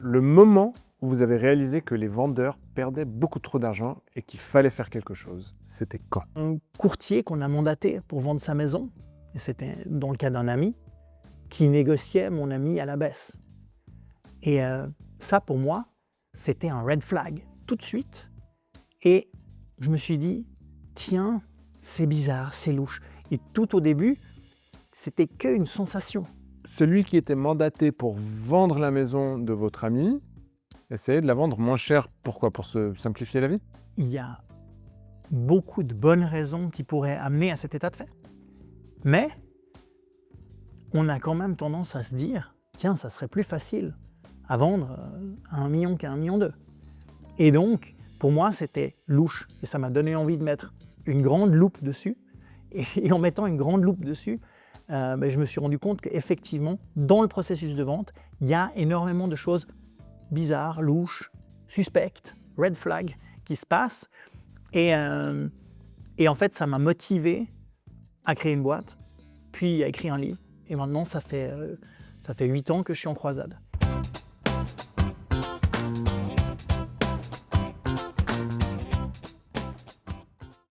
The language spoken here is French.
Le moment où vous avez réalisé que les vendeurs perdaient beaucoup trop d'argent et qu'il fallait faire quelque chose, c'était quand? Un courtier qu'on a mandaté pour vendre sa maison, et c'était dans le cas d'un ami, qui négociait mon ami à la baisse. Et ça, pour moi, c'était un red flag, tout de suite. Et je me suis dit: «Tiens, c'est bizarre, c'est louche». Et tout au début, c'était qu'une sensation. Celui qui était mandaté pour vendre la maison de votre ami essayait de la vendre moins cher. Pourquoi? Pour se simplifier la vie? Il y a beaucoup de bonnes raisons qui pourraient amener à cet état de fait. Mais on a quand même tendance à se dire: «Tiens, ça serait plus facile à vendre, à 1 000 000 qu'à 1,2 million». Et donc, pour moi, c'était louche et ça m'a donné envie de mettre une grande loupe dessus et en mettant une grande loupe dessus, je me suis rendu compte qu'effectivement, dans le processus de vente, il y a énormément de choses bizarres, louches, suspectes, red flag qui se passent et en fait, ça m'a motivé à créer une boîte, puis à écrire un livre et maintenant ça fait 8 ans que je suis en croisade.